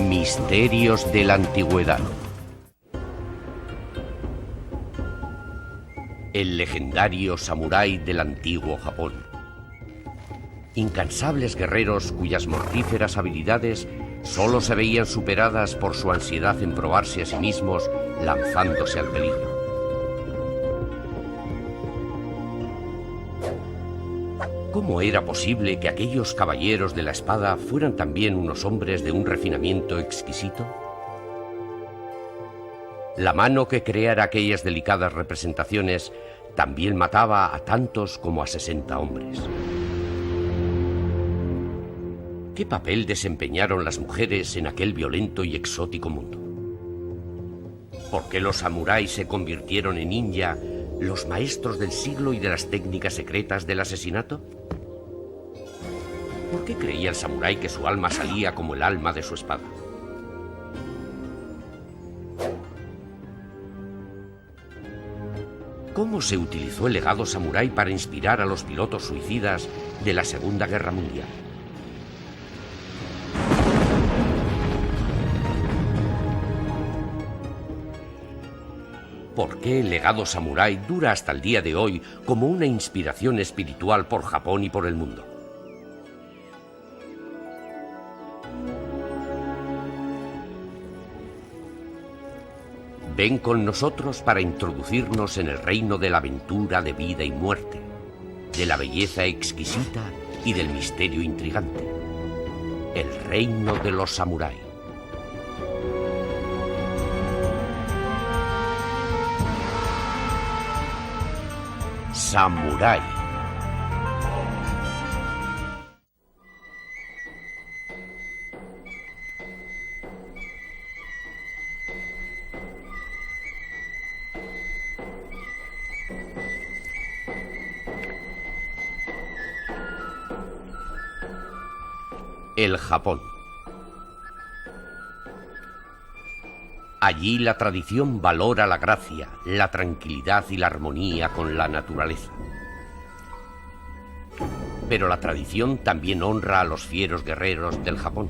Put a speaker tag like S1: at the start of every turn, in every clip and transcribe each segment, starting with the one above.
S1: Misterios de la Antigüedad. El legendario samurái del antiguo Japón. Incansables guerreros cuyas mortíferas habilidades solo se veían superadas por su ansiedad en probarse a sí mismos, lanzándose al peligro. ¿Cómo era posible que aquellos caballeros de la espada fueran también unos hombres de un refinamiento exquisito? La mano que creara aquellas delicadas representaciones también mataba a tantos como a 60 hombres. ¿Qué papel desempeñaron las mujeres en aquel violento y exótico mundo? ¿Por qué los samuráis se convirtieron en ninja, los maestros del siglo y de las técnicas secretas del asesinato? ¿Por qué creía el samurái que su alma salía como el alma de su espada? ¿Cómo se utilizó el legado samurái para inspirar a los pilotos suicidas de la Segunda Guerra Mundial? ¿Por qué el legado samurái dura hasta el día de hoy como una inspiración espiritual por Japón y por el mundo? Ven con nosotros para introducirnos en el reino de la aventura de vida y muerte, de la belleza exquisita y del misterio intrigante. El reino de los samuráis. Samurái. El Japón. Allí la tradición valora la gracia, la tranquilidad y la armonía con la naturaleza. Pero la tradición también honra a los fieros guerreros del Japón,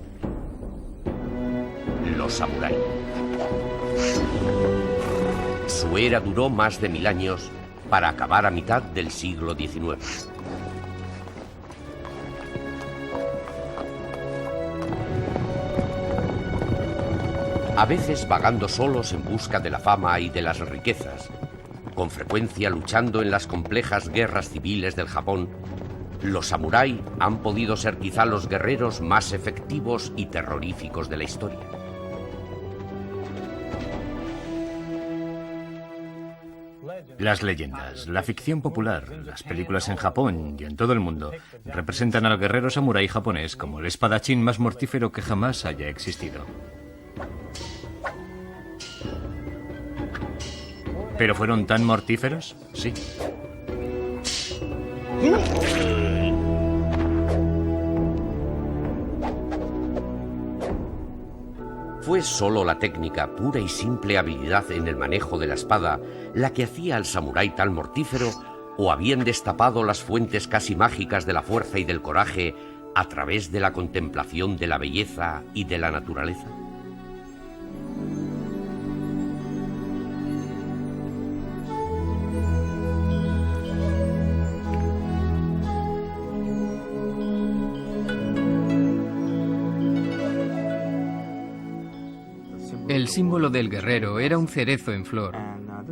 S1: los samuráis. Su era duró más de 1000 años para acabar a mitad del siglo XIX. A veces vagando solos en busca de la fama y de las riquezas, con frecuencia luchando en las complejas guerras civiles del Japón, los samurái han podido ser quizá los guerreros más efectivos y terroríficos de la historia.
S2: Las leyendas, la ficción popular, las películas en Japón y en todo el mundo representan al guerrero samurái japonés como el espadachín más mortífero que jamás haya existido. ¿Pero fueron tan mortíferos? Sí.
S1: ¿Fue solo la técnica, pura y simple habilidad en el manejo de la espada, la que hacía al samurái tan mortífero, o habían destapado las fuentes casi mágicas de la fuerza y del coraje a través de la contemplación de la belleza y de la naturaleza?
S3: El símbolo del guerrero era un cerezo en flor,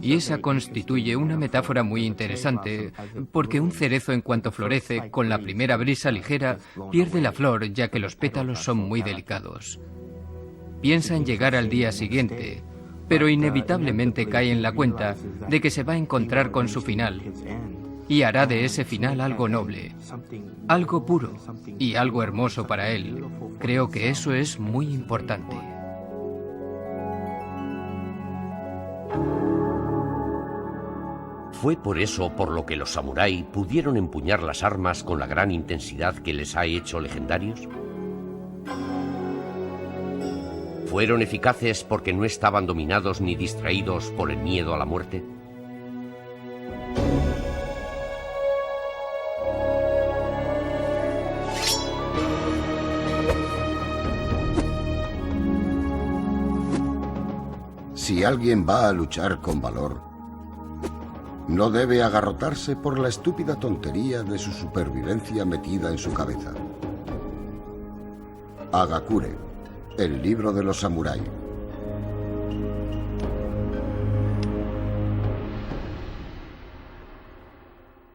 S3: y esa constituye una metáfora muy interesante, porque un cerezo en cuanto florece, con la primera brisa ligera, pierde la flor ya que los pétalos son muy delicados. Piensa en llegar al día siguiente, pero inevitablemente cae en la cuenta de que se va a encontrar con su final, y hará de ese final algo noble, algo puro y algo hermoso para él. Creo que eso es muy importante.
S1: ¿Fue por eso por lo que los samurái pudieron empuñar las armas con la gran intensidad que les ha hecho legendarios? ¿Fueron eficaces porque no estaban dominados ni distraídos por el miedo a la muerte?
S4: Si alguien va a luchar con valor, no debe agarrotarse por la estúpida tontería de su supervivencia metida en su cabeza. Hagakure, el libro de los samuráis.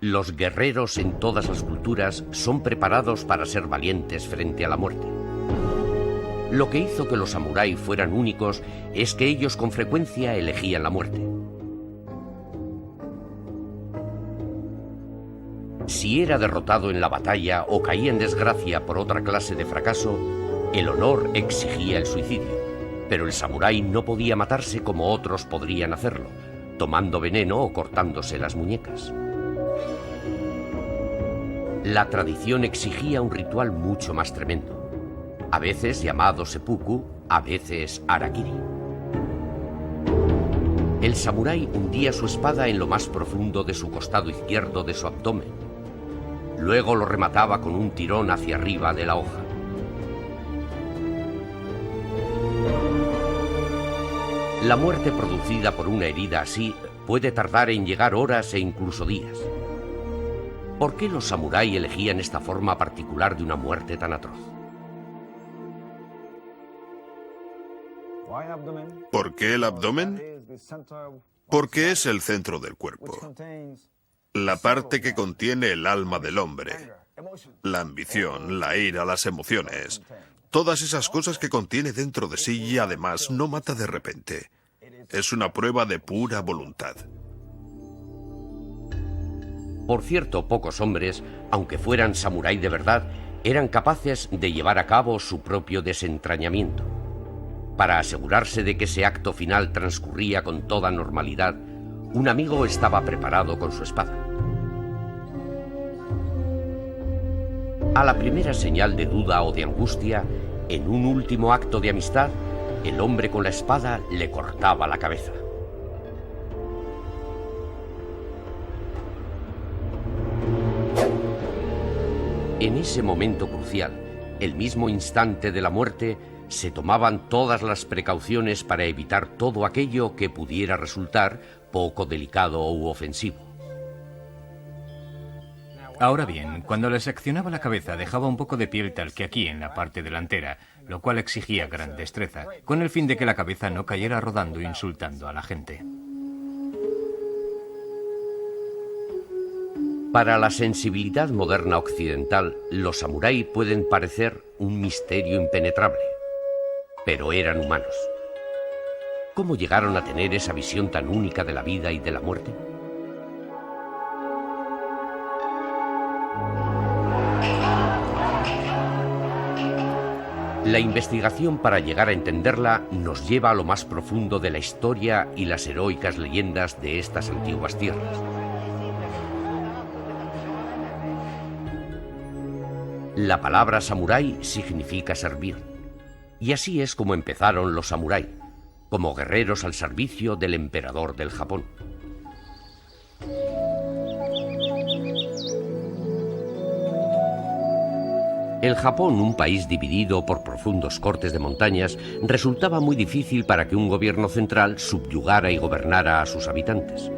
S1: Los guerreros en todas las culturas son preparados para ser valientes frente a la muerte. Lo que hizo que los samuráis fueran únicos es que ellos con frecuencia elegían la muerte. Si era derrotado en la batalla o caía en desgracia por otra clase de fracaso, el honor exigía el suicidio, pero el samurái no podía matarse como otros podrían hacerlo, tomando veneno o cortándose las muñecas. La tradición exigía un ritual mucho más tremendo, a veces llamado seppuku, a veces harakiri. El samurái hundía su espada en lo más profundo de su costado izquierdo de su abdomen. Luego lo remataba con un tirón hacia arriba de la hoja. La muerte producida por una herida así puede tardar en llegar horas e incluso días. ¿Por qué los samuráis elegían esta forma particular de una muerte tan atroz?
S5: ¿Por qué el abdomen? Porque es el centro del cuerpo. La parte que contiene el alma del hombre. La ambición, la ira, las emociones. Todas esas cosas que contiene dentro de sí y además no mata de repente. Es una prueba de pura voluntad.
S1: Por cierto, pocos hombres, aunque fueran samurái de verdad, eran capaces de llevar a cabo su propio desentrañamiento. Para asegurarse de que ese acto final transcurría con toda normalidad, un amigo estaba preparado con su espada. A la primera señal de duda o de angustia, en un último acto de amistad, el hombre con la espada le cortaba la cabeza. En ese momento crucial, el mismo instante de la muerte, se tomaban todas las precauciones para evitar todo aquello que pudiera resultar poco delicado u ofensivo.
S2: Ahora bien, cuando le seccionaba la cabeza dejaba un poco de piel tal que aquí en la parte delantera, lo cual exigía gran destreza, con el fin de que la cabeza no cayera rodando insultando a la gente.
S1: Para la sensibilidad moderna occidental, los samuráis pueden parecer un misterio impenetrable, pero eran humanos. ¿Cómo llegaron a tener esa visión tan única de la vida y de la muerte? La investigación para llegar a entenderla nos lleva a lo más profundo de la historia y las heroicas leyendas de estas antiguas tierras. La palabra samurái significa servir, y así es como empezaron los samuráis, como guerreros al servicio del emperador del Japón. El Japón, un país dividido por profundos cortes de montañas, resultaba muy difícil para que un gobierno central subyugara y gobernara a sus habitantes.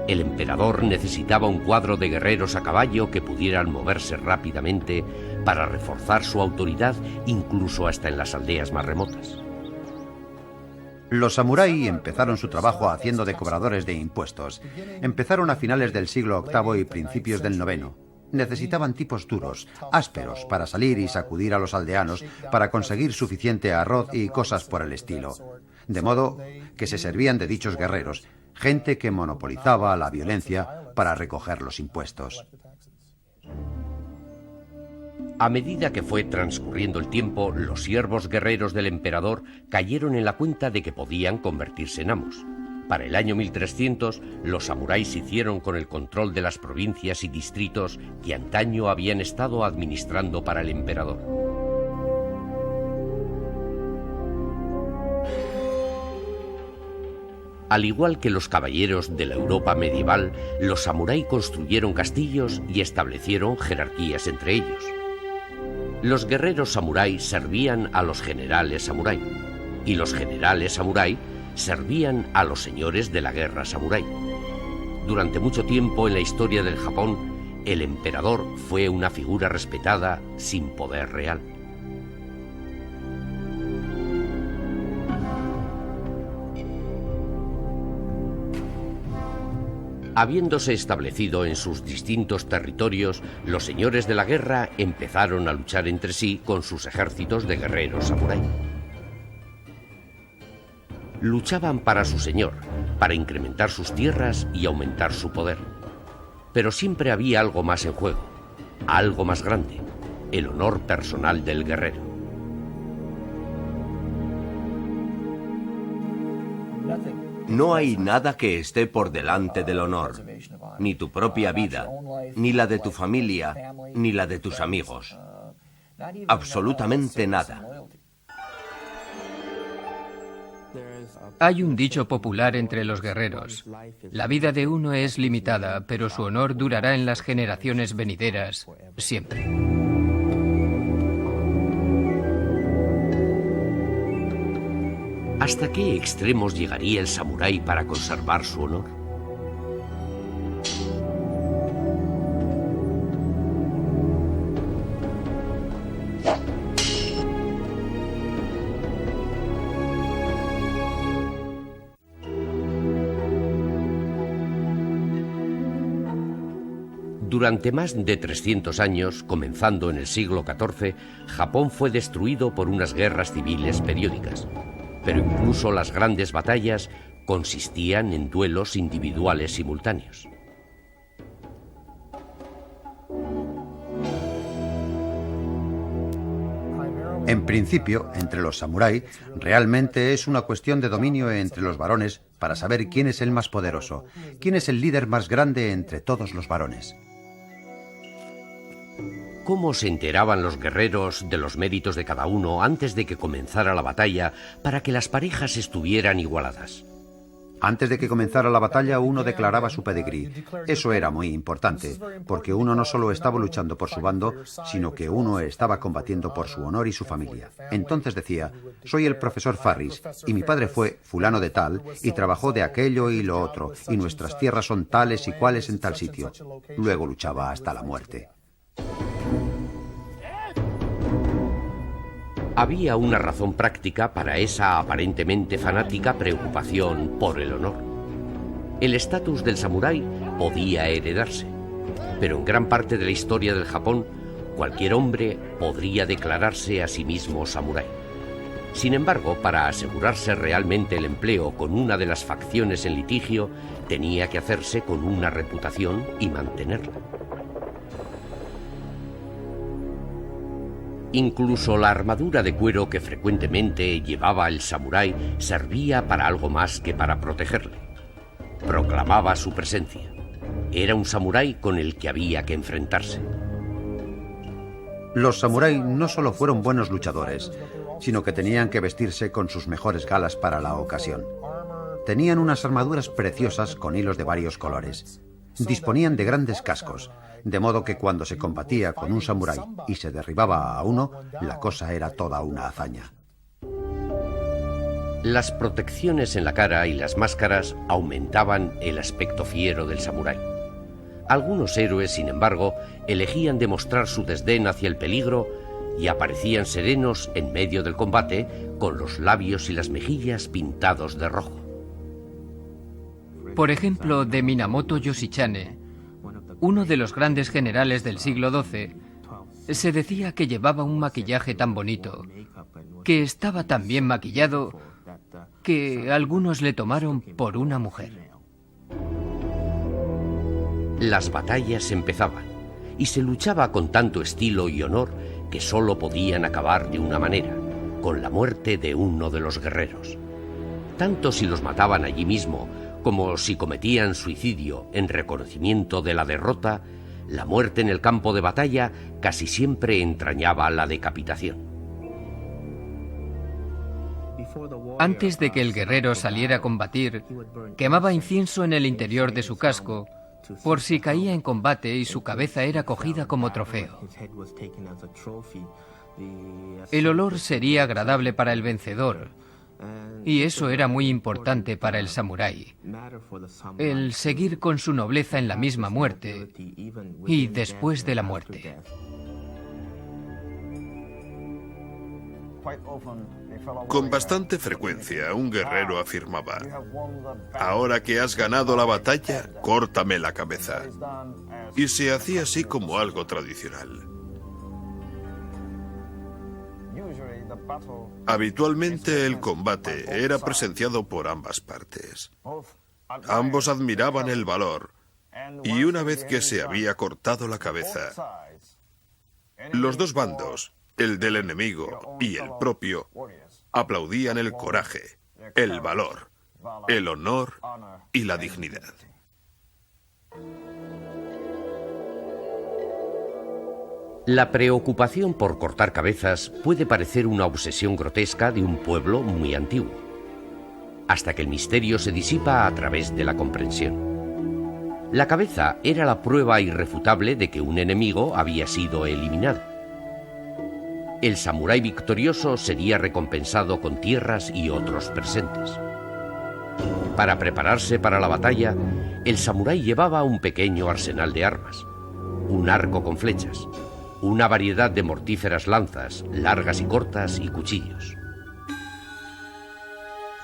S1: El emperador necesitaba un cuadro de guerreros a caballo que pudieran moverse rápidamente para reforzar su autoridad, incluso hasta en las aldeas más remotas.
S6: Los samurái empezaron su trabajo haciendo de cobradores de impuestos. Empezaron a finales del siglo VIII y principios del IX. Necesitaban tipos duros, ásperos, para salir y sacudir a los aldeanos para conseguir suficiente arroz y cosas por el estilo. De modo que se servían de dichos guerreros, gente que monopolizaba la violencia para recoger los impuestos.
S1: A medida que fue transcurriendo el tiempo, los siervos guerreros del emperador cayeron en la cuenta de que podían convertirse en amos. Para el año 1300, los samuráis se hicieron con el control de las provincias y distritos que antaño habían estado administrando para el emperador. Al igual que los caballeros de la Europa medieval, los samuráis construyeron castillos y establecieron jerarquías entre ellos. Los guerreros samuráis servían a los generales samurái, y los generales samurái servían a los señores de la guerra samurái. Durante mucho tiempo en la historia del Japón, el emperador fue una figura respetada sin poder real. Habiéndose establecido en sus distintos territorios, los señores de la guerra empezaron a luchar entre sí con sus ejércitos de guerreros samurái. Luchaban para su señor, para incrementar sus tierras y aumentar su poder. Pero siempre había algo más en juego, algo más grande, el honor personal del guerrero.
S7: No hay nada que esté por delante del honor, ni tu propia vida, ni la de tu familia, ni la de tus amigos. Absolutamente nada.
S3: Hay un dicho popular entre los guerreros: la vida de uno es limitada, pero su honor durará en las generaciones venideras, siempre.
S1: ¿Hasta qué extremos llegaría el samurái para conservar su honor? Durante más de 300 años, comenzando en el siglo XIV, Japón fue destruido por unas guerras civiles periódicas. Pero incluso las grandes batallas consistían en duelos individuales simultáneos.
S6: En principio, entre los samurái, realmente es una cuestión de dominio entre los varones para saber quién es el más poderoso, quién es el líder más grande entre todos los varones.
S1: ¿Cómo se enteraban los guerreros de los méritos de cada uno antes de que comenzara la batalla para que las parejas estuvieran igualadas?
S6: Antes de que comenzara la batalla, uno declaraba su pedigrí. Eso era muy importante, porque uno no solo estaba luchando por su bando, sino que uno estaba combatiendo por su honor y su familia. Entonces decía: soy el profesor Farris, y mi padre fue fulano de tal, y trabajó de aquello y lo otro, y nuestras tierras son tales y cuales en tal sitio. Luego luchaba hasta la muerte.
S1: Había una razón práctica para esa aparentemente fanática preocupación por el honor. El estatus del samurái podía heredarse, pero en gran parte de la historia del Japón, cualquier hombre podría declararse a sí mismo samurái. Sin embargo, para asegurarse realmente el empleo con una de las facciones en litigio, tenía que hacerse con una reputación y mantenerla. Incluso la armadura de cuero que frecuentemente llevaba el samurái servía para algo más que para protegerle. Proclamaba su presencia. Era un samurái con el que había que enfrentarse.
S6: Los samurái no solo fueron buenos luchadores, sino que tenían que vestirse con sus mejores galas para la ocasión. Tenían unas armaduras preciosas con hilos de varios colores. Disponían de grandes cascos, de modo que cuando se combatía con un samurái y se derribaba a uno, la cosa era toda una hazaña.
S1: Las protecciones en la cara y las máscaras aumentaban el aspecto fiero del samurái. Algunos héroes, sin embargo, elegían demostrar su desdén hacia el peligro y aparecían serenos en medio del combate, con los labios y las mejillas pintados de rojo.
S3: Por ejemplo, de Minamoto Yoshichane, uno de los grandes generales del siglo XII, se decía que llevaba un maquillaje tan bonito, que estaba tan bien maquillado, que algunos le tomaron por una mujer.
S1: Las batallas empezaban, y se luchaba con tanto estilo y honor que solo podían acabar de una manera, con la muerte de uno de los guerreros. Tanto si los mataban allí mismo, como si cometían suicidio en reconocimiento de la derrota, la muerte en el campo de batalla casi siempre entrañaba la decapitación.
S3: Antes de que el guerrero saliera a combatir, quemaba incienso en el interior de su casco, por si caía en combate y su cabeza era cogida como trofeo. El olor sería agradable para el vencedor, Y eso era muy importante para el samurái. El seguir con su nobleza en la misma muerte y después de la muerte.
S5: Con bastante frecuencia, un guerrero afirmaba: ahora que has ganado la batalla, córtame la cabeza. Y se hacía así como algo tradicional. Habitualmente el combate era presenciado por ambas partes. Ambos admiraban el valor, y una vez que se había cortado la cabeza, los dos bandos, el del enemigo y el propio, aplaudían el coraje, el valor, el honor y la dignidad.
S1: La preocupación por cortar cabezas puede parecer una obsesión grotesca de un pueblo muy antiguo, hasta que el misterio se disipa a través de la comprensión. La cabeza era la prueba irrefutable de que un enemigo había sido eliminado. El samurái victorioso sería recompensado con tierras y otros presentes. Para prepararse para la batalla, el samurái llevaba un pequeño arsenal de armas, un arco con flechas, una variedad de mortíferas lanzas, largas y cortas, y cuchillos.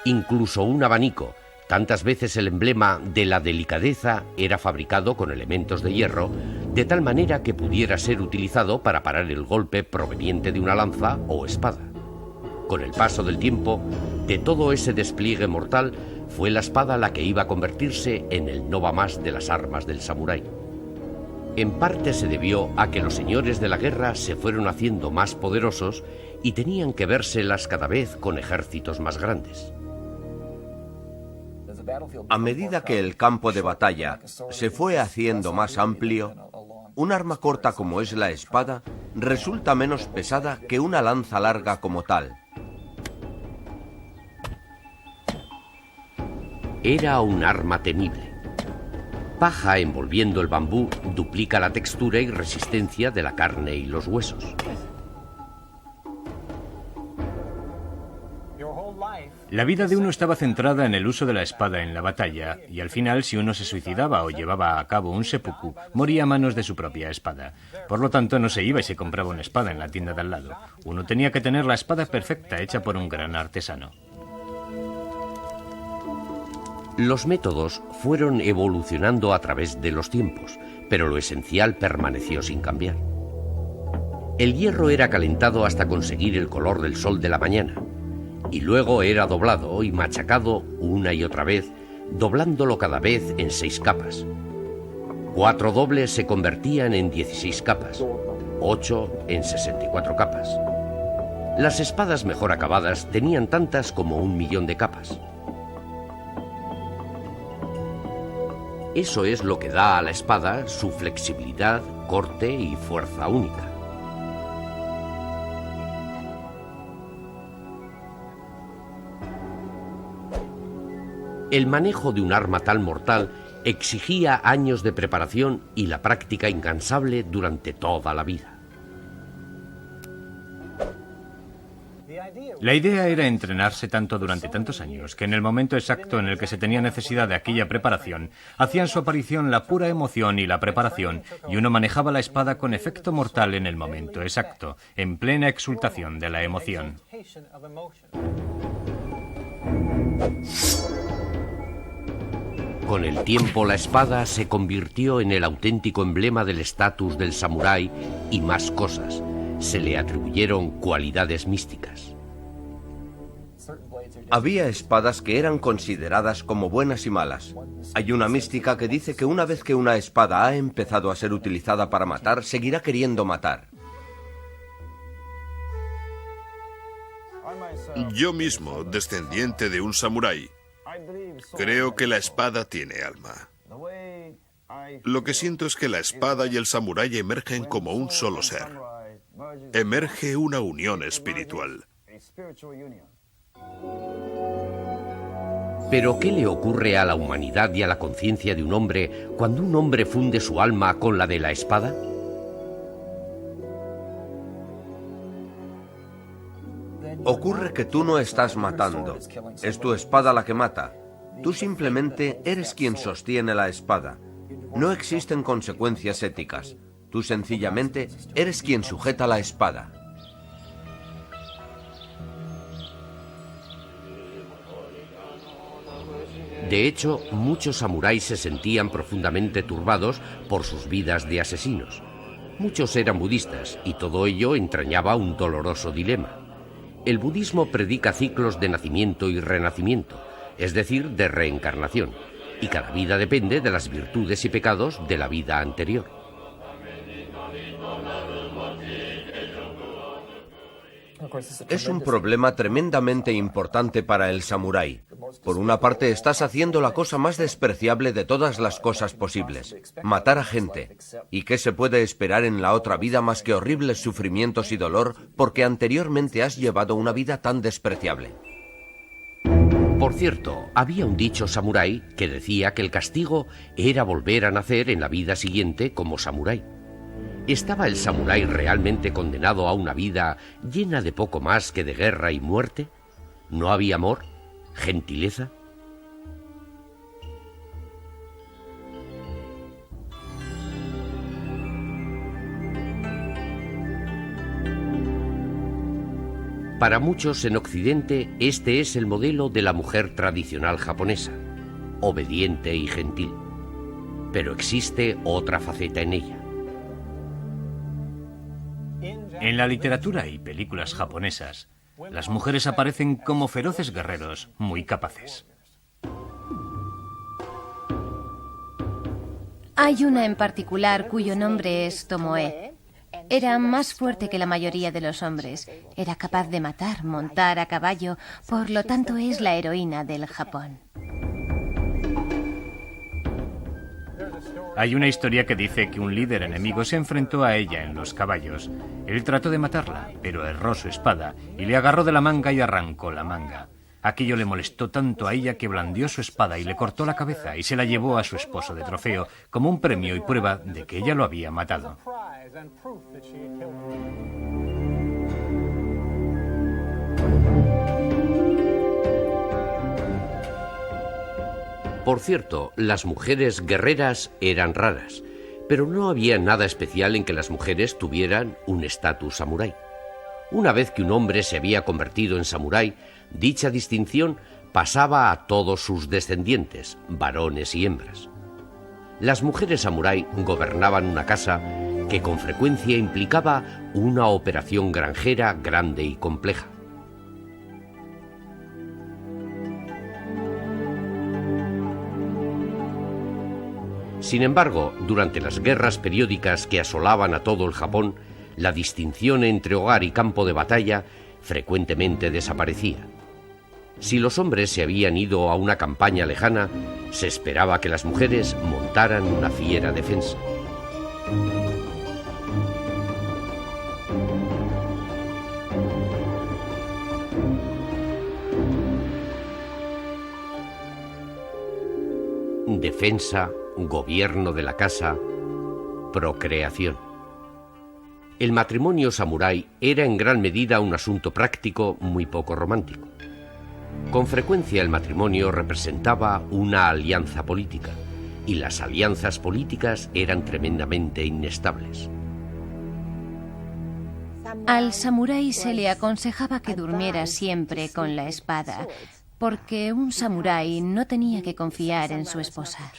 S1: Incluso un abanico, tantas veces el emblema de la delicadeza, era fabricado con elementos de hierro, de tal manera que pudiera ser utilizado para parar el golpe proveniente de una lanza o espada. Con el paso del tiempo, de todo ese despliegue mortal, fue la espada la que iba a convertirse en el no va más de las armas del samurái. En parte se debió a que los señores de la guerra se fueron haciendo más poderosos y tenían que vérselas cada vez con ejércitos más grandes.
S7: A medida que el campo de batalla se fue haciendo más amplio, un arma corta como es la espada resulta menos pesada que una lanza larga como tal.
S1: Era un arma temible. Paja envolviendo el bambú duplica la textura y resistencia de la carne y los huesos.
S2: La vida de uno estaba centrada en el uso de la espada en la batalla, y al final, si uno se suicidaba o llevaba a cabo un seppuku, moría a manos de su propia espada. Por lo tanto, no se iba y se compraba una espada en la tienda de al lado. Uno tenía que tener la espada perfecta, hecha por un gran artesano.
S1: Los métodos fueron evolucionando a través de los tiempos, pero lo esencial permaneció sin cambiar. El hierro era calentado hasta conseguir el color del sol de la mañana, y luego era doblado y machacado una y otra vez, doblándolo cada vez en 6 capas. 4 dobles se convertían en 16 capas, 8 en 64 capas. Las espadas mejor acabadas tenían tantas como 1.000.000 de capas. Eso es lo que da a la espada su flexibilidad, corte y fuerza única. El manejo de un arma tan mortal exigía años de preparación y la práctica incansable durante toda la vida.
S2: La idea era entrenarse tanto durante tantos años que en el momento exacto en el que se tenía necesidad de aquella preparación, hacían su aparición la pura emoción y la preparación, y uno manejaba la espada con efecto mortal en el momento exacto, en plena exultación de la emoción.
S1: Con el tiempo, la espada se convirtió en el auténtico emblema del estatus del samurái y más cosas. Se le atribuyeron cualidades místicas.
S7: Había espadas que eran consideradas como buenas y malas. Hay una mística que dice que una vez que una espada ha empezado a ser utilizada para matar, seguirá queriendo matar.
S5: Yo mismo, descendiente de un samurái, creo que la espada tiene alma. Lo que siento es que la espada y el samurái emergen como un solo ser. Emerge una unión espiritual.
S1: Pero ¿qué le ocurre a la humanidad y a la conciencia de un hombre cuando un hombre funde su alma con la de la espada?
S7: Ocurre que tú no estás matando. Es tu espada la que mata. Tú simplemente eres quien sostiene la espada. No existen consecuencias éticas. Tú sencillamente eres quien sujeta la espada.
S1: De hecho, muchos samuráis se sentían profundamente turbados por sus vidas de asesinos. Muchos eran budistas y todo ello entrañaba un doloroso dilema. El budismo predica ciclos de nacimiento y renacimiento, es decir, de reencarnación, y cada vida depende de las virtudes y pecados de la vida anterior.
S7: Es un problema tremendamente importante para el samurái. Por una parte, estás haciendo la cosa más despreciable de todas las cosas posibles, matar a gente. ¿Y qué se puede esperar en la otra vida más que horribles sufrimientos y dolor porque anteriormente has llevado una vida tan despreciable?
S1: Por cierto, había un dicho samurái que decía que el castigo era volver a nacer en la vida siguiente como samurái. ¿Estaba el samurái realmente condenado a una vida llena de poco más que de guerra y muerte? ¿No había amor? ¿Gentileza? Para muchos en Occidente, este es el modelo de la mujer tradicional japonesa, obediente y gentil. Pero existe otra faceta en ella.
S2: En la literatura y películas japonesas, las mujeres aparecen como feroces guerreros muy capaces.
S8: Hay una en particular cuyo nombre es Tomoe. Era más fuerte que la mayoría de los hombres. Era capaz de matar, montar a caballo, por lo tanto es la heroína del Japón.
S2: Hay una historia que dice que un líder enemigo se enfrentó a ella en los caballos. Él trató de matarla, pero erró su espada y le agarró de la manga y arrancó la manga. Aquello le molestó tanto a ella que blandió su espada y le cortó la cabeza y se la llevó a su esposo de trofeo como un premio y prueba de que ella lo había matado.
S1: Por cierto, las mujeres guerreras eran raras, pero no había nada especial en que las mujeres tuvieran un estatus samurái. Una vez que un hombre se había convertido en samurái, dicha distinción pasaba a todos sus descendientes, varones y hembras. Las mujeres samurái gobernaban una casa que con frecuencia implicaba una operación granjera grande y compleja. Sin embargo, durante las guerras periódicas que asolaban a todo el Japón, la distinción entre hogar y campo de batalla frecuentemente desaparecía. Si los hombres se habían ido a una campaña lejana, se esperaba que las mujeres montaran una fiera defensa. Defensa, gobierno de la casa, procreación. El matrimonio samurái era en gran medida un asunto práctico muy poco romántico. Con frecuencia el matrimonio representaba una alianza política, y las alianzas políticas eran tremendamente inestables.
S8: Al samurái se le aconsejaba que durmiera siempre con la espada, porque un samurái no tenía que confiar en su esposa.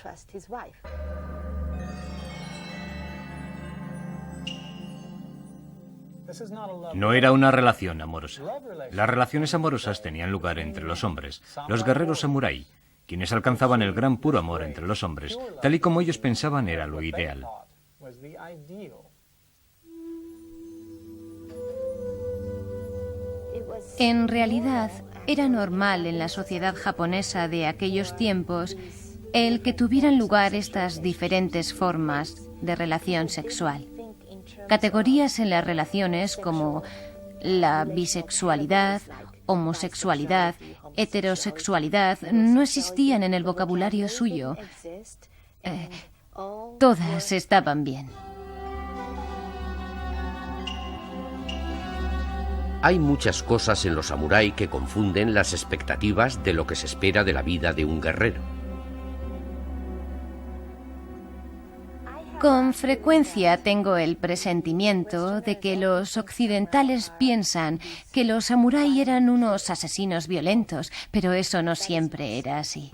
S2: No era una relación amorosa. Las relaciones amorosas tenían lugar entre los hombres, los guerreros samurái, quienes alcanzaban el gran puro amor entre los hombres, tal y como ellos pensaban era lo ideal.
S8: En realidad, era normal en la sociedad japonesa de aquellos tiempos el que tuvieran lugar estas diferentes formas de relación sexual. Categorías en las relaciones como la bisexualidad, homosexualidad, heterosexualidad no existían en el vocabulario suyo. Todas estaban bien.
S1: Hay muchas cosas en los samurái que confunden las expectativas de lo que se espera de la vida de un guerrero.
S8: Con frecuencia tengo el presentimiento de que los occidentales piensan que los samurái eran unos asesinos violentos, pero eso no siempre era así.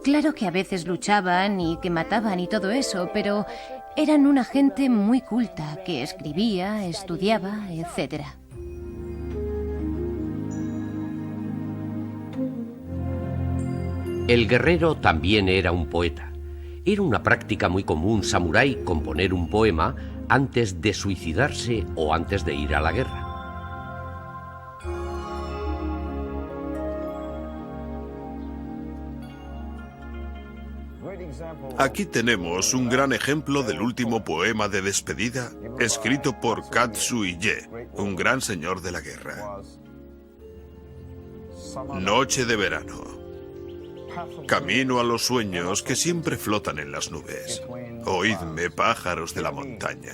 S8: Claro que a veces luchaban y que mataban y todo eso, pero eran una gente muy culta que escribía, estudiaba, etc.
S1: El guerrero también era un poeta. Era una práctica muy común samurái componer un poema antes de suicidarse o antes de ir a la guerra.
S5: Aquí tenemos un gran ejemplo del último poema de despedida escrito por Katsuie, un gran señor de la guerra. Noche de verano. Camino a los sueños que siempre flotan en las nubes. Oídme, pájaros de la montaña.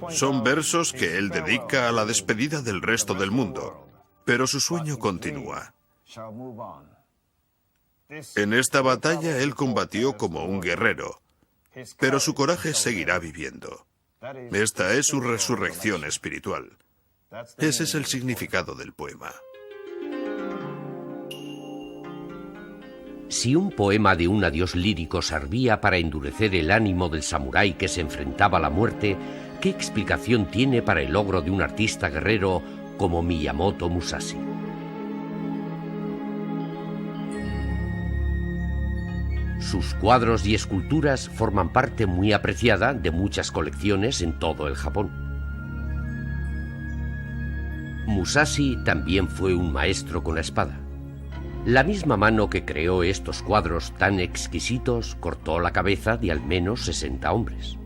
S5: Son versos que él dedica a la despedida del resto del mundo, pero su sueño continúa. En esta batalla él combatió como un guerrero, pero su coraje seguirá viviendo. Esta es su resurrección espiritual. Ese es el significado del poema.
S1: Si un poema de un adiós lírico servía para endurecer el ánimo del samurái que se enfrentaba a la muerte, ¿qué explicación tiene para el logro de un artista guerrero como Miyamoto Musashi? Sus cuadros y esculturas forman parte muy apreciada de muchas colecciones en todo el Japón. Musashi también fue un maestro con la espada. La misma mano que creó estos cuadros tan exquisitos cortó la cabeza de al menos 60 hombres.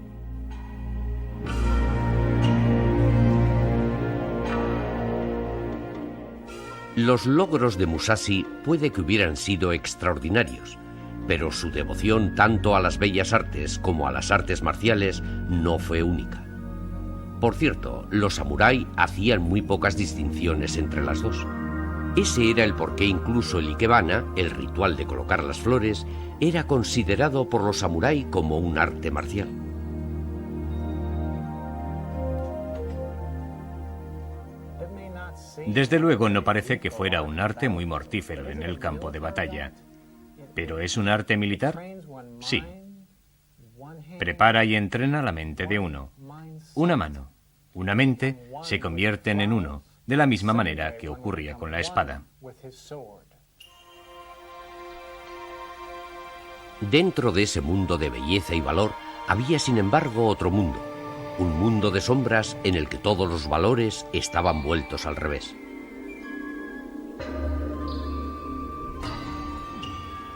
S1: Los logros de Musashi puede que hubieran sido extraordinarios, pero su devoción tanto a las bellas artes como a las artes marciales no fue única. Por cierto, los samurái hacían muy pocas distinciones entre las dos. Ese era el porqué incluso el ikebana, el ritual de colocar las flores, era considerado por los samurái como un arte marcial.
S2: Desde luego no parece que fuera un arte muy mortífero en el campo de batalla. ¿Pero es un arte militar? Sí. Prepara y entrena la mente de uno. Una mano, una mente se convierten en uno, de la misma manera que ocurría con la espada.
S1: Dentro de ese mundo de belleza y valor había sin embargo otro mundo, un mundo de sombras en el que todos los valores estaban vueltos al revés.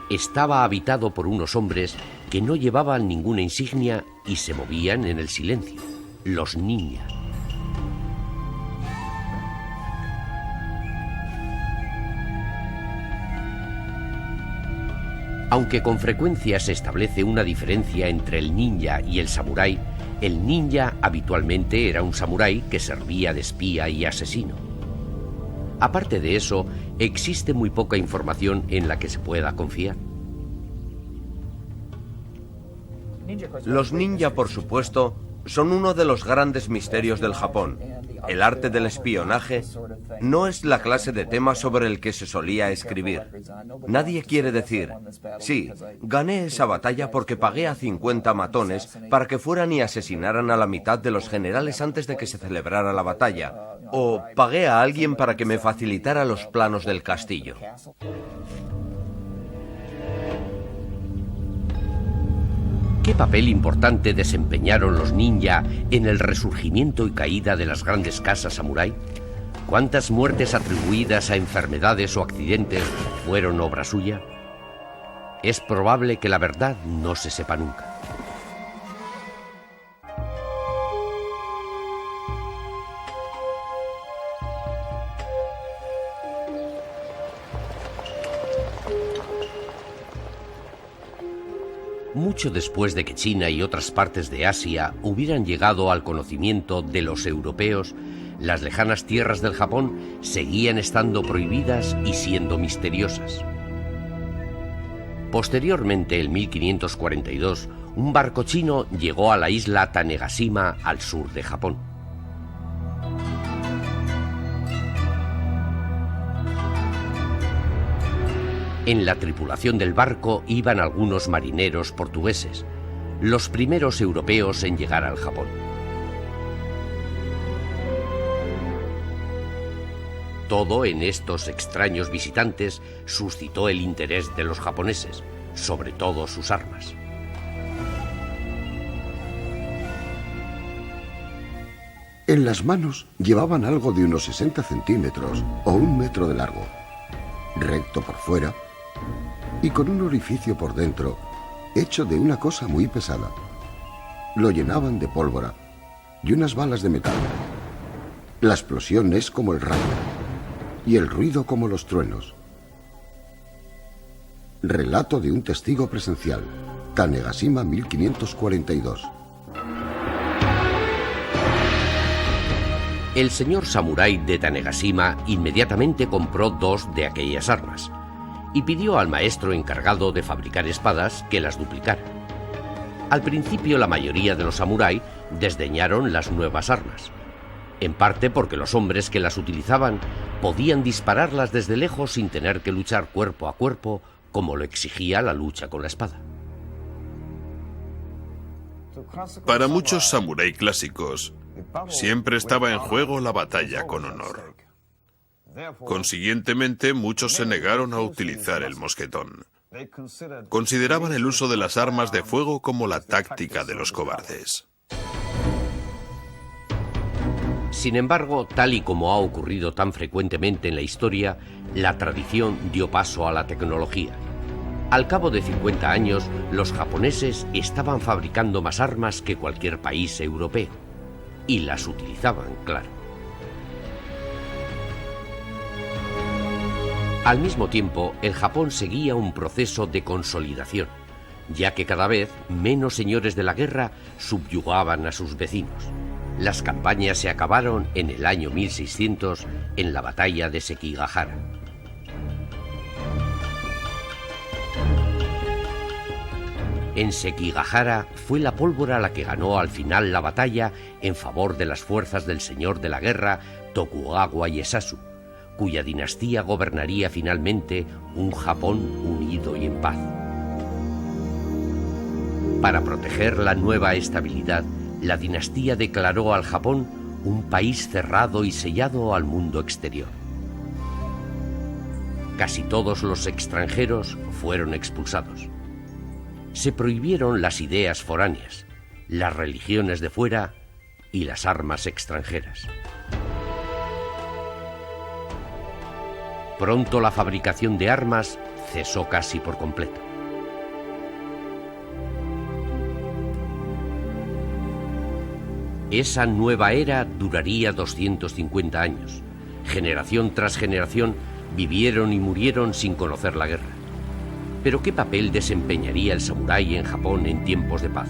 S1: Estaba habitado por unos hombres que no llevaban ninguna insignia y se movían en el silencio, los ninja. Aunque con frecuencia se establece una diferencia entre el ninja y el samurái, el ninja habitualmente era un samurái que servía de espía y asesino. Aparte de eso, existe muy poca información en la que se pueda confiar.
S7: Los ninja, por supuesto, son uno de los grandes misterios del Japón. El arte del espionaje no es la clase de tema sobre el que se solía escribir. Nadie quiere decir, sí, gané esa batalla porque pagué a 50 matones para que fueran y asesinaran a la mitad de los generales antes de que se celebrara la batalla, o pagué a alguien para que me facilitara los planos del castillo.
S1: ¿Qué papel importante desempeñaron los ninja en el resurgimiento y caída de las grandes casas samurái? ¿Cuántas muertes atribuidas a enfermedades o accidentes fueron obra suya? Es probable que la verdad no se sepa nunca. Mucho después de que China y otras partes de Asia hubieran llegado al conocimiento de los europeos, las lejanas tierras del Japón seguían estando prohibidas y siendo misteriosas. Posteriormente, en 1542, un barco chino llegó a la isla Tanegashima, al sur de Japón. En la tripulación del barco iban algunos marineros portugueses, los primeros europeos en llegar al Japón. Todo en estos extraños visitantes suscitó el interés de los japoneses, sobre todo sus armas.
S4: En las manos llevaban algo de unos 60 centímetros o 1 metro de largo, recto por fuera y con un orificio por dentro hecho de una cosa muy pesada. Lo llenaban de pólvora y unas balas de metal. La explosión es como el rayo y el ruido como los truenos. Relato de un testigo presencial. Tanegashima, 1542.
S1: El señor samurái de Tanegashima inmediatamente compró 2 de aquellas armas y pidió al maestro encargado de fabricar espadas que las duplicara. Al principio, la mayoría de los samurái desdeñaron las nuevas armas, en parte porque los hombres que las utilizaban podían dispararlas desde lejos sin tener que luchar cuerpo a cuerpo como lo exigía la lucha con la espada.
S5: Para muchos samurái clásicos, siempre estaba en juego la batalla con honor. Consiguientemente, muchos se negaron a utilizar el mosquetón. Consideraban el uso de las armas de fuego como la táctica de los cobardes.
S1: Sin embargo, tal y como ha ocurrido tan frecuentemente en la historia, la tradición dio paso a la tecnología. Al cabo de 50 años, los japoneses estaban fabricando más armas que cualquier país europeo. Y las utilizaban, claro. Al mismo tiempo, el Japón seguía un proceso de consolidación, ya que cada vez menos señores de la guerra subyugaban a sus vecinos. Las campañas se acabaron en el año 1600 en la batalla de Sekigahara. En Sekigahara fue la pólvora la que ganó al final la batalla en favor de las fuerzas del señor de la guerra Tokugawa Ieyasu, cuya dinastía gobernaría finalmente un Japón unido y en paz. Para proteger la nueva estabilidad, la dinastía declaró al Japón un país cerrado y sellado al mundo exterior. Casi todos los extranjeros fueron expulsados. Se prohibieron las ideas foráneas, las religiones de fuera y las armas extranjeras. Pronto la fabricación de armas cesó casi por completo. Esa nueva era duraría 250 años. Generación tras generación vivieron y murieron sin conocer la guerra. Pero ¿qué papel desempeñaría el samurái en Japón en tiempos de paz?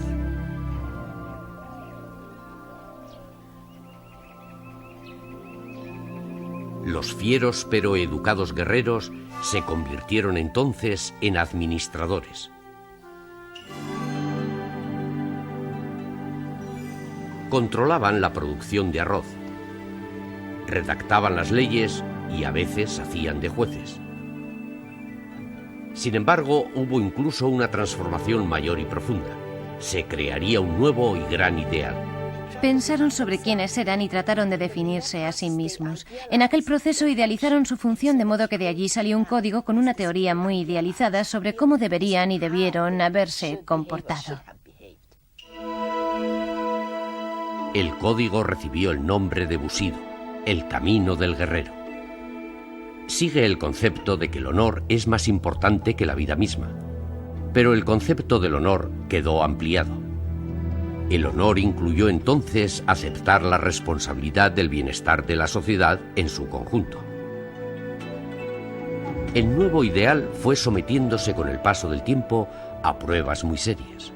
S1: Los fieros pero educados guerreros se convirtieron entonces en administradores. Controlaban la producción de arroz, redactaban las leyes y a veces hacían de jueces. Sin embargo, hubo incluso una transformación mayor y profunda. Se crearía un nuevo y gran ideal.
S8: Pensaron sobre quiénes eran y trataron de definirse a sí mismos. En aquel proceso idealizaron su función, de modo que de allí salió un código con una teoría muy idealizada sobre cómo deberían y debieron haberse comportado.
S1: El código recibió el nombre de Bushido, el camino del guerrero. Sigue el concepto de que el honor es más importante que la vida misma, pero el concepto del honor quedó ampliado. El honor incluyó entonces aceptar la responsabilidad del bienestar de la sociedad en su conjunto. El nuevo ideal fue sometiéndose con el paso del tiempo a pruebas muy serias.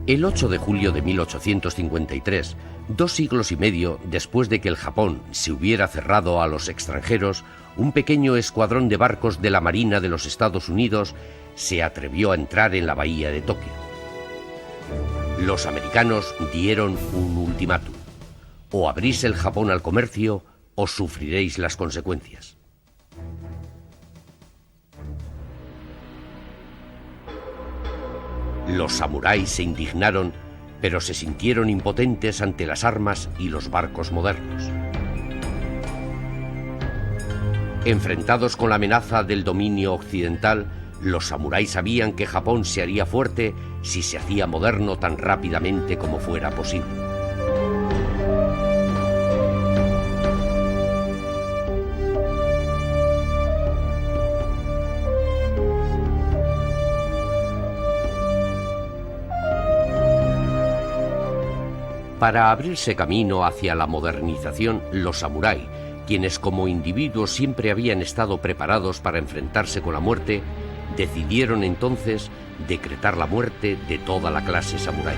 S1: El 8 de julio de 1853, 2 siglos y medio después de que el Japón se hubiera cerrado a los extranjeros, un pequeño escuadrón de barcos de la Marina de los Estados Unidos se atrevió a entrar en la bahía de Tokio. Los americanos dieron un ultimátum: o abrís el Japón al comercio o sufriréis las consecuencias. Los samuráis se indignaron, pero se sintieron impotentes ante las armas y los barcos modernos. Enfrentados con la amenaza del dominio occidental, los samuráis sabían que Japón se haría fuerte si se hacía moderno tan rápidamente como fuera posible. Para abrirse camino hacia la modernización, los samurái, quienes como individuos siempre habían estado preparados para enfrentarse con la muerte, decidieron entonces decretar la muerte de toda la clase samurái.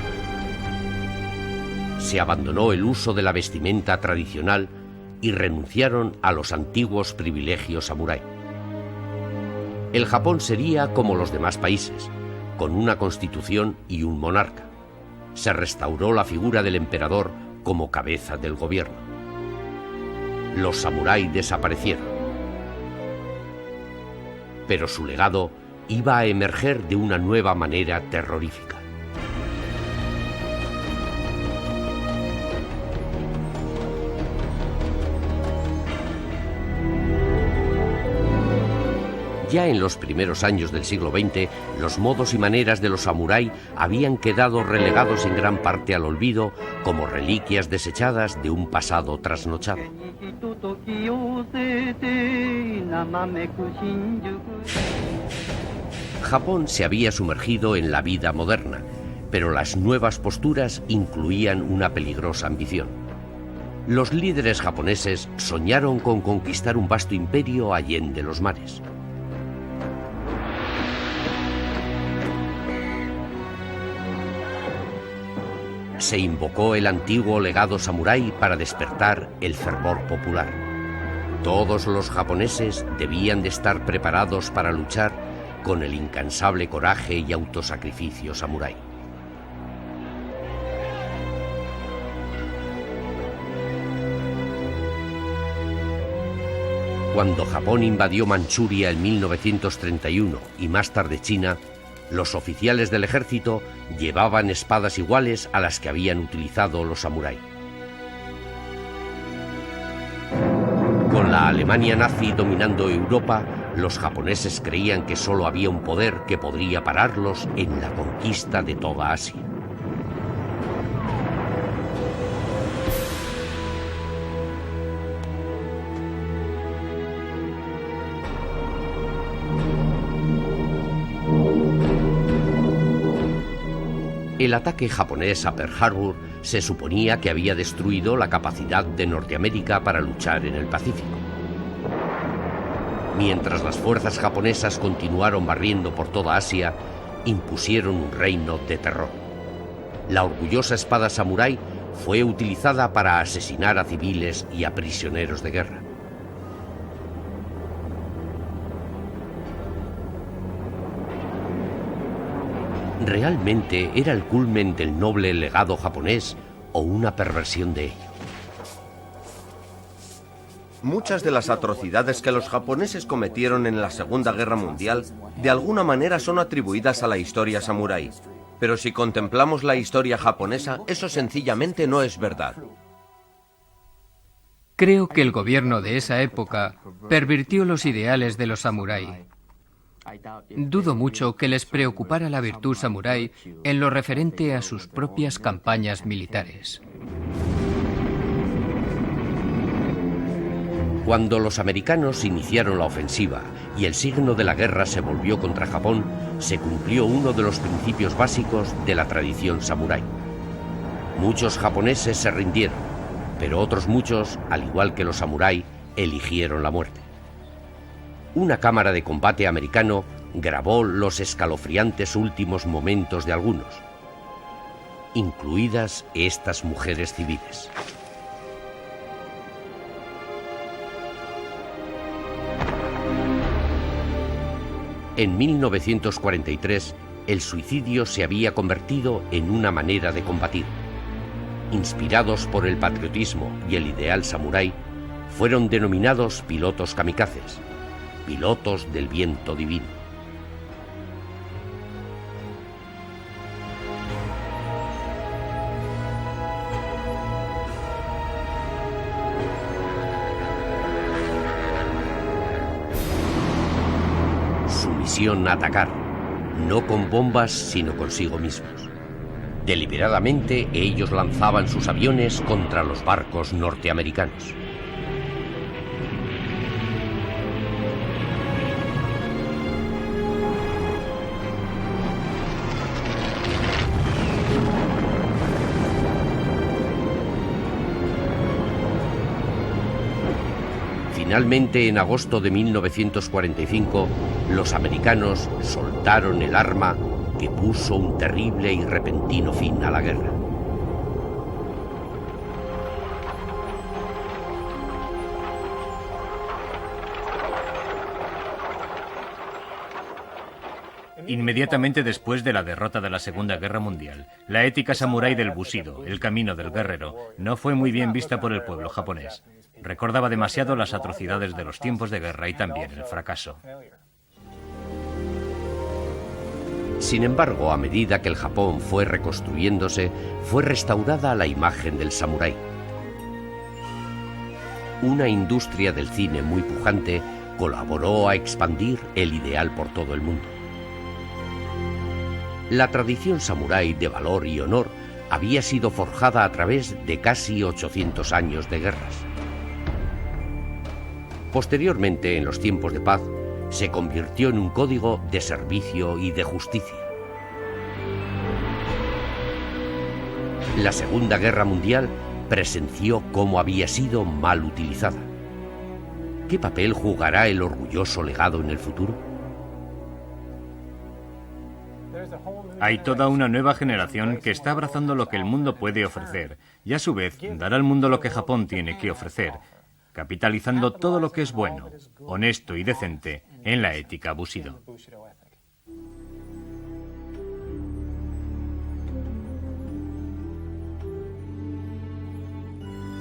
S1: Se abandonó el uso de la vestimenta tradicional y renunciaron a los antiguos privilegios samurái. El Japón sería como los demás países, con una constitución y un monarca. Se restauró la figura del emperador como cabeza del gobierno. Los samuráis desaparecieron, pero su legado iba a emerger de una nueva manera terrorífica. Ya en los primeros años del siglo XX, los modos y maneras de los samurái habían quedado relegados en gran parte al olvido como reliquias desechadas de un pasado trasnochado. Japón se había sumergido en la vida moderna, pero las nuevas posturas incluían una peligrosa ambición. Los líderes japoneses soñaron con conquistar un vasto imperio allende los mares. Se invocó el antiguo legado samurái para despertar el fervor popular. Todos los japoneses debían de estar preparados para luchar con el incansable coraje y autosacrificio samurái. Cuando Japón invadió Manchuria en 1931 y más tarde China, los oficiales del ejército llevaban espadas iguales a las que habían utilizado los samurái. Con la Alemania nazi dominando Europa, los japoneses creían que solo había un poder que podría pararlos en la conquista de toda Asia. El ataque japonés a Pearl Harbor se suponía que había destruido la capacidad de Norteamérica para luchar en el Pacífico. Mientras las fuerzas japonesas continuaron barriendo por toda Asia, impusieron un reino de terror. La orgullosa espada samurái fue utilizada para asesinar a civiles y a prisioneros de guerra. ¿Realmente era el culmen del noble legado japonés o una perversión de ello?
S7: Muchas de las atrocidades que los japoneses cometieron en la Segunda Guerra Mundial de alguna manera son atribuidas a la historia samurái. Pero si contemplamos la historia japonesa, eso sencillamente no es verdad.
S3: Creo que el gobierno de esa época pervirtió los ideales de los samurái. Dudo mucho que les preocupara la virtud samurái en lo referente a sus propias campañas militares.
S1: Cuando los americanos iniciaron la ofensiva y el signo de la guerra se volvió contra Japón, se cumplió uno de los principios básicos de la tradición samurái. Muchos japoneses se rindieron, pero otros muchos, al igual que los samurái, eligieron la muerte. una cámara de combate americano grabó los escalofriantes últimos momentos de algunos, incluidas estas mujeres civiles. En 1943, el suicidio se había convertido en una manera de combatir. Inspirados por el patriotismo y el ideal samurái, fueron denominados pilotos kamikazes, pilotos del viento divino. Su misión: atacar, no con bombas, sino consigo mismos. Deliberadamente, ellos lanzaban sus aviones contra los barcos norteamericanos. Finalmente, en agosto de 1945, los americanos soltaron el arma que puso un terrible y repentino fin a la guerra.
S2: Inmediatamente después de la derrota de la Segunda Guerra Mundial, la ética samurái del Bushido, el camino del guerrero, no fue muy bien vista por el pueblo japonés. Recordaba demasiado las atrocidades de los tiempos de guerra y también el fracaso.
S1: Sin embargo, a medida que el Japón fue reconstruyéndose, fue restaurada la imagen del samurái. Una industria del cine muy pujante colaboró a expandir el ideal por todo el mundo. La tradición samurái de valor y honor había sido forjada a través de casi 800 años de guerras. Posteriormente, en los tiempos de paz, se convirtió en un código de servicio y de justicia. La Segunda Guerra Mundial presenció cómo había sido mal utilizada. ¿Qué papel jugará el orgulloso legado en el futuro?
S2: Hay toda una nueva generación que está abrazando lo que el mundo puede ofrecer y a su vez dará al mundo lo que Japón tiene que ofrecer, capitalizando todo lo que es bueno, honesto y decente en la ética Bushido.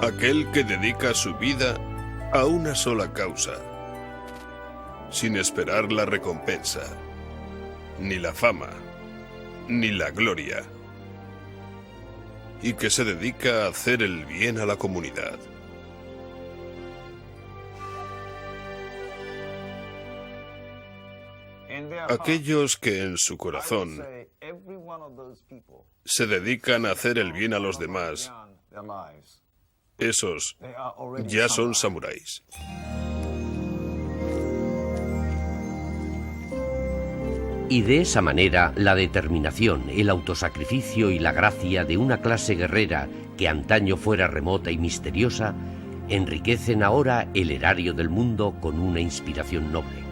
S5: Aquel que dedica su vida a una sola causa, sin esperar la recompensa, ni la fama, ni la gloria, y que se dedica a hacer el bien a la comunidad. Aquellos que en su corazón se dedican a hacer el bien a los demás, esos ya son samuráis.
S1: Y de esa manera, la determinación, el autosacrificio y la gracia de una clase guerrera que antaño fuera remota y misteriosa, enriquecen ahora el erario del mundo con una inspiración noble.